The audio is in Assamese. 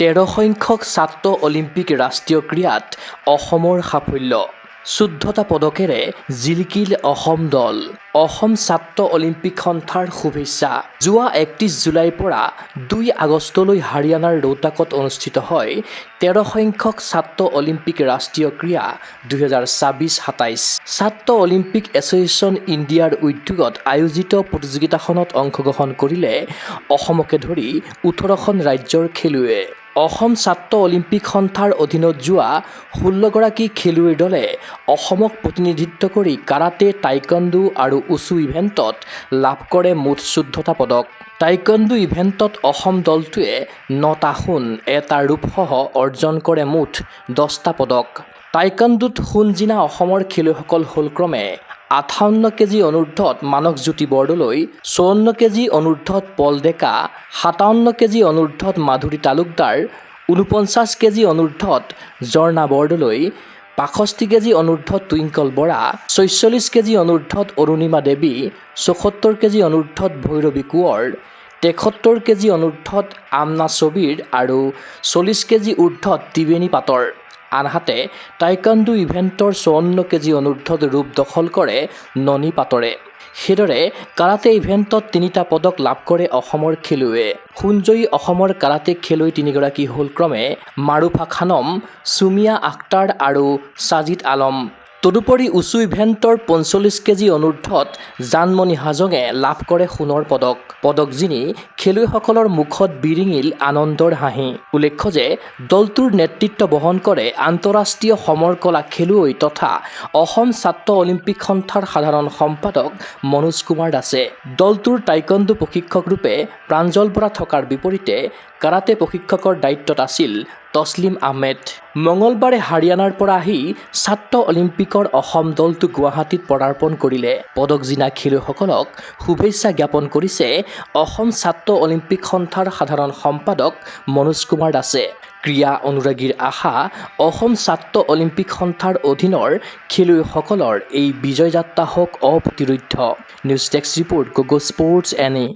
13 সংখ্যক ছাত্ৰ অলিম্পিক ৰাষ্ট্ৰীয় ক্ৰীড়াত অসমৰ সাফল্য। শুদ্ধতা পদকেৰে জিলিকিল অসম দল। অসম ছাত্ৰ অলিম্পিক সন্থাৰ শুভেচ্ছা। যোৱা 31 জুলাইৰ পৰা 2 আগষ্টলৈ হাৰিয়ানাৰ ৰোহটাকত অনুষ্ঠিত হয় 13 সংখ্যক ছাত্ৰ অলিম্পিক ৰাষ্ট্ৰীয় ক্ৰীড়া 2026-27। ছাত্ৰ অলিম্পিক এছ'চিয়েশ্যন ইণ্ডিয়াৰ উদ্যোগত আয়োজিত প্ৰতিযোগিতাখনত অংশগ্ৰহণ কৰিলে অসমকে ধৰি 18খন ৰাজ্যৰ খেলুৱৈয়ে। অসম ছাত্ৰ অলিম্পিক সন্থাৰ অধীনত যোৱা 16গৰাকী খেলুৱৈৰ দলে অসমক প্ৰতিনিধিত্ব কৰি কাৰাটে, টাইকোৱাণ্ডো আৰু উছু ইভেণ্টত লাভ কৰে মুঠ 14টা পদক। টাইকোৱাণ্ডো ইভেণ্টত অসম দলটোৱে 9টা সোণ, 1টা ৰূপসহ অৰ্জন কৰে মুঠ 10টা পদক। টাইকোৱাণ্ডোত সোণ জিনা অসমৰ খেলুৱৈসকল হ'ল ক্ৰমে 58 কেজি অনুৰ্ধত মানসজ্যোতি বৰদলৈ, 54 কেজি অনুৰ্ধত পল ডেকা, 57 কেজি অনুৰ্ধত মাধুৰী তালুকদাৰ, 49 কেজি অনুৰ্ধত ঝৰ্ণা বৰদলৈ, 65 কেজি অনুৰ্ধত টুইংকল বৰা, 46 কেজি অনুৰ্ধত অৰুণিমা দেৱী, 74 কেজি অনুৰ্ধত ভৈৰৱী কোঁৱৰ, 73 কেজি অনুৰ্ধত আমনা ছবিৰ আৰু 40 কেজি ঊৰ্ধত ত্ৰিবেণী পাটৰ। আনহাতে টাইকোৱাণ্ডো ইভেণ্টৰ 54 কেজি অনুৰ্ধত ৰূপ দখল কৰে ননী পাটৰে। সেইদৰে কাৰাটে ইভেণ্টত 3টা পদক লাভ কৰে অসমৰ খেলুৱৈয়ে। সোণজয়ী অসমৰ কাৰাটে খেলুৱৈ 3গৰাকী হ'ল ক্ৰমে মাৰুফা খানম, সুমিয়া আখতাৰ আৰু ছাজিদ আলম। তদুপৰি উছু ইভেণ্টৰ 45 কেজি অনুৰ্ধত জানমণি হাজঙে লাভ কৰে সোণৰ পদক। পদক জিনি খেলুৱৈসকলৰ মুখত বিৰিঙিল আনন্দৰ হাঁহি। উল্লেখ্য যে দলটোৰ নেতৃত্ব বহন কৰে আন্তঃৰাষ্ট্ৰীয় সমৰ কলা খেলুৱৈ তথা অসম ছাত্ৰ অলিম্পিক সন্থাৰ সাধাৰণ সম্পাদক মনোজ কুমাৰ দাসে। দলটোৰ টাইকোৱাণ্ডো প্ৰশিক্ষক ৰূপে প্ৰাঞ্জল বৰা থকাৰ বিপৰীতে কাৰাটে প্ৰশিক্ষকৰ দায়িত্বত আছিল তছলিম আহমেদ। মঙলবাৰে হাৰিয়ানাৰ পৰা আহি ছাত্ৰ অলিম্পিকৰ অসম দলটো গুৱাহাটীত পদাৰ্পণ কৰিলে। পদক জিনা খেলুৱৈসকলক শুভেচ্ছা জ্ঞাপন কৰিছে অসম ছাত্ৰ অলিম্পিক সন্থাৰ সাধাৰণ সম্পাদক মনোজ কুমাৰ দাসে। ক্ৰীড়া অনুৰাগীৰ আশা অসম ছাত্ৰ অলিম্পিক সন্থাৰ অধীনৰ খেলুৱৈসকলৰ এই বিজয় যাত্ৰা হওক অপ্ৰতিৰোধ্য। নিউজ ডেস্ক ৰিপৰ্ট, গগো স্পৰ্টছ NA।